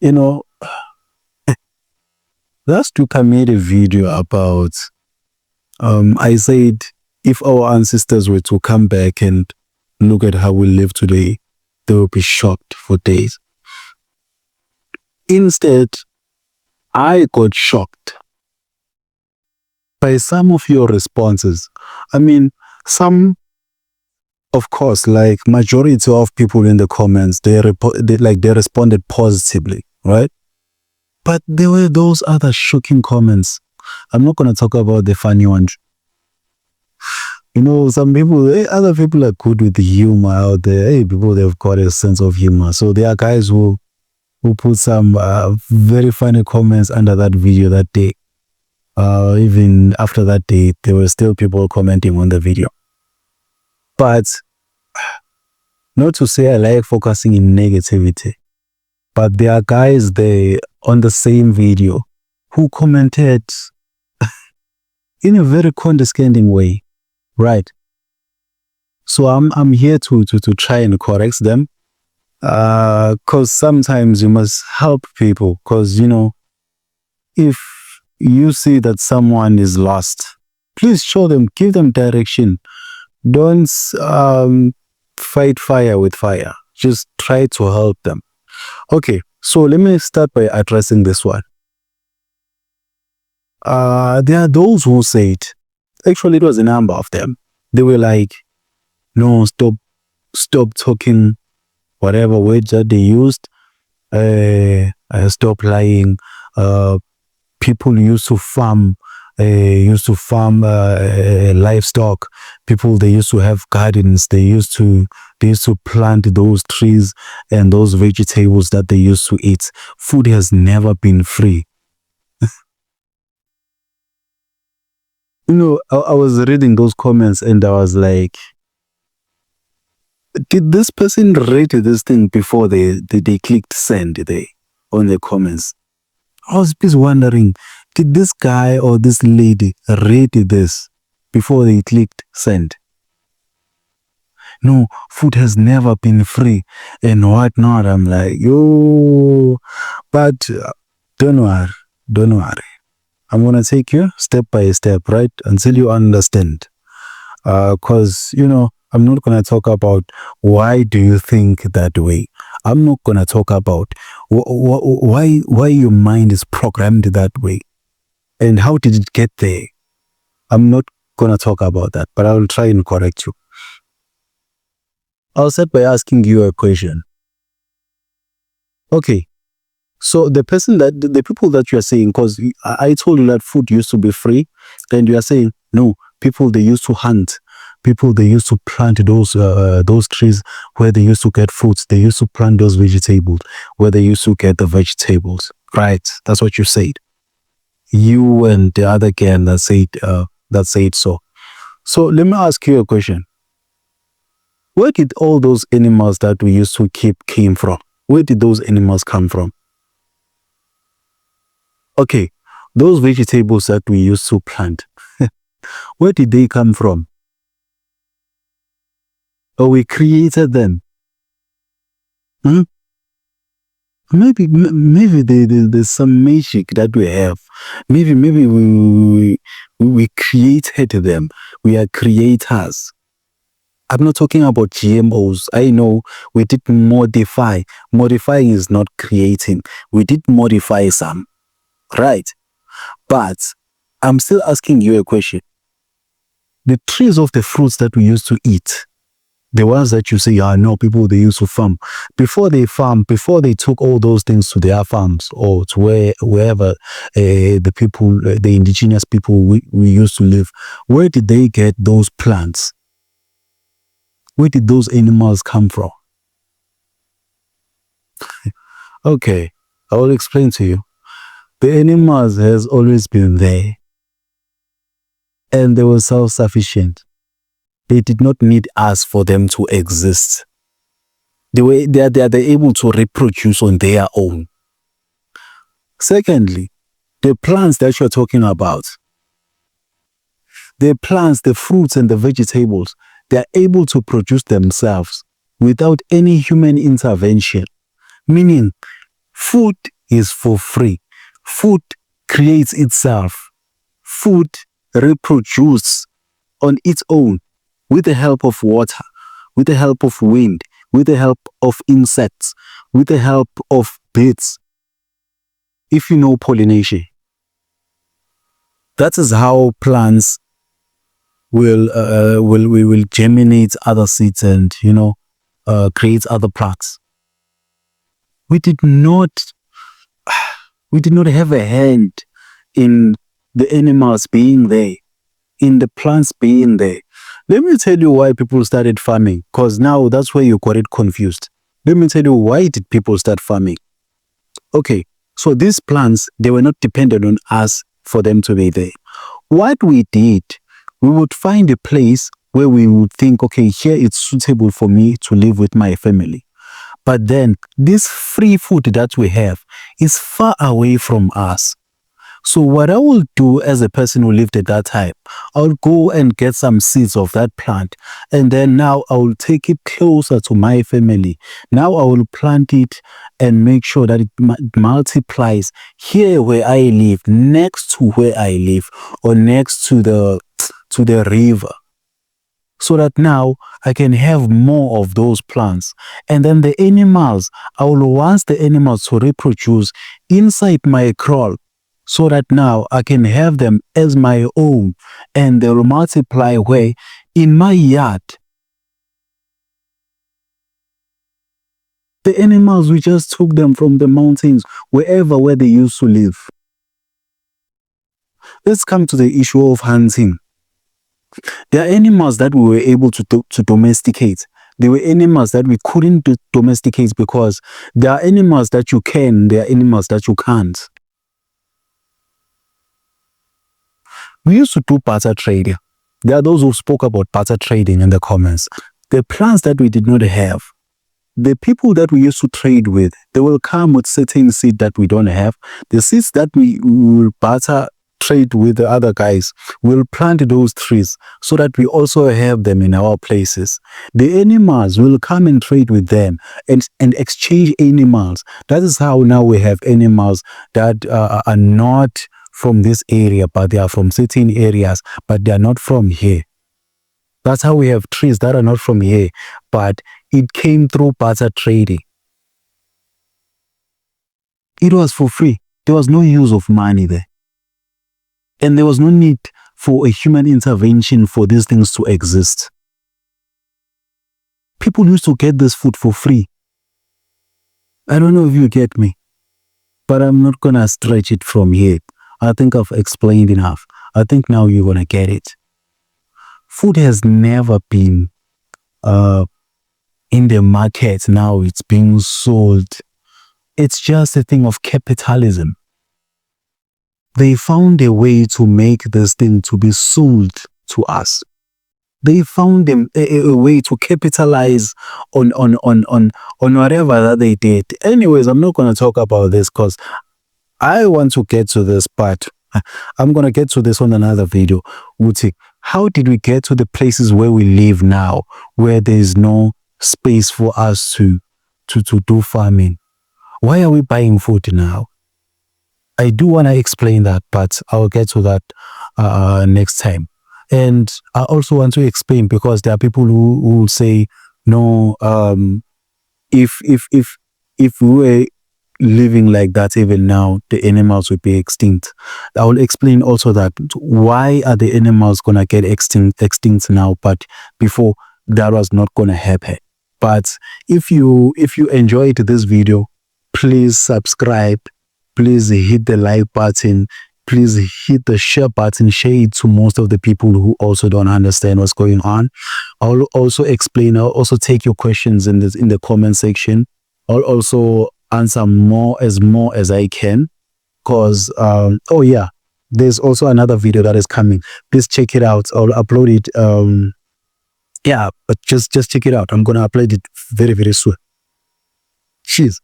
You know, last week I made a video about, I said, if our ancestors were to come back and look at how we live today, they will be shocked for days. Instead, I got shocked by some of your responses. I mean, some, of course, like majority of people in the comments, they responded positively, right? But there were those other shocking comments. I'm not going to talk about the funny ones. You know, some people, other people are good with the humor out there. Hey, people, they've got a sense of humor. So there are guys who put some very funny comments under that video that day. Even after that day, there were still people commenting on the video. But not to say I like focusing in negativity, but there are guys there on the same video who commented in a very condescending way, right? So I'm here to try and correct them, because sometimes you must help people, because, you know, if you see that someone is lost, please show them, give them direction. Don't fight fire with fire. Just try to help them. Okay, so let me start by addressing this one. There are those who said, actually it was a number of them, they were like, no, stop talking whatever words that they used, stop lying. People used to farm livestock. People, they used to have gardens. They used to plant those trees and those vegetables that they used to eat. Food has never been free. You know, I was reading those comments and I was like, did this person read this thing before they clicked send there on the comments? I was just wondering, did this guy or this lady read this before they clicked send? No, food has never been free and whatnot. I'm like, yo, but don't worry. I'm going to take you step by step, right? Until you understand. Because, you know, I'm not going to talk about why do you think that way. I'm not going to talk about why your mind is programmed that way and how did it get there. I'm not going to talk about that, but I will try and correct you. I'll start by asking you a question. Okay, so the people that you are saying, because I told you that food used to be free, and you are saying, no, people, they used to hunt. People, they used to plant those trees where they used to get fruits. They used to plant those vegetables where they used to get the vegetables. Right? That's what you said. You and the other gang that said so. So let me ask you a question. Where did all those animals that we used to keep came from? Where did those animals come from? Okay, those vegetables that we used to plant, where did they come from? Or we created them? Maybe there's some magic that we have. Maybe we created them. We are creators. I'm not talking about GMOs. I know we did modify. Modifying is not creating. We did modify some, right? But I'm still asking you a question. The trees of the fruits that we used to eat, the ones that you say, no, people, they used to farm. Before they took all those things to their farms or to wherever the indigenous people we used to live, where did they get those plants? Where did those animals come from? Okay, I will explain to you. The animals has always been there. And they were self-sufficient. They did not need us for them to exist. They are able to reproduce on their own. Secondly, the plants that you're talking about, the plants, the fruits and the vegetables, they are able to produce themselves without any human intervention. Meaning, food is for free. Food creates itself. Food reproduces on its own with the help of water, with the help of wind, with the help of insects, with the help of birds. If you know pollination, that is how plants will germinate other seeds and create other plants. We did not have a hand in the animals being there, in the plants being there. Let me tell you why people started farming, because now that's where you got it confused. Let me tell you why did people start farming. Okay, so these plants, they were not dependent on us for them to be there. What we did, we would find a place where we would think, okay, here it's suitable for me to live with my family. But then this free food that we have is far away from us. So what I will do as a person who lived at that time, I'll go and get some seeds of that plant. And then now I will take it closer to my family. Now I will plant it and make sure that it multiplies here where I live, next to where I live, or next to the river. So that now I can have more of those plants. And then the animals, I will want the animals to reproduce inside my kraal, so that now I can have them as my own, and they will multiply where? In my yard. The animals, we just took them from the mountains, where they used to live. Let's come to the issue of hunting. There are animals that we were able to domesticate. There were animals that we couldn't domesticate because there are animals that you can, there are animals that you can't. We used to do barter trading. There are those who spoke about barter trading in the comments. The plants that we did not have, the people that we used to trade with, they will come with certain seed that we don't have. The seeds that we will barter trade with the other guys, we'll plant those trees so that we also have them in our places. The animals will come and trade with them and exchange animals. That is how now we have animals that are not from this area, but they are from certain areas, but they are not from here. That's how we have trees that are not from here, but it came through barter trading. It was for free. There was no use of money there. And there was no need for a human intervention for these things to exist. People used to get this food for free. I don't know if you get me, but I'm not going to stretch it from here. I think I've explained enough. I think now you're going to get it. Food has never been in the market. Now it's being sold. It's just a thing of capitalism. They found a way to make this thing to be sold to us. They found a way to capitalize on whatever that they did. Anyways, I'm not going to talk about this because I want to get to this part. I'm going to get to this on another video. How did we get to the places where we live now, where there is no space for us to do farming? Why are we buying food now? I do want to explain that, but I'll get to that next time. And I also want to explain, because there are people who will say, no, if we were living like that even now, the animals would be extinct. I will explain also that why are the animals going to get extinct now, but before that was not going to happen. But if you enjoyed this video, please subscribe. Please hit the like button. Please hit the share button. Share it to most of the people who also don't understand what's going on. I'll also explain. I'll also take your questions in the comment section. I'll also answer more as I can. Because oh yeah, there's also another video that is coming. Please check it out. I'll upload it. Yeah, but just check it out. I'm gonna upload it very, very soon. Cheers.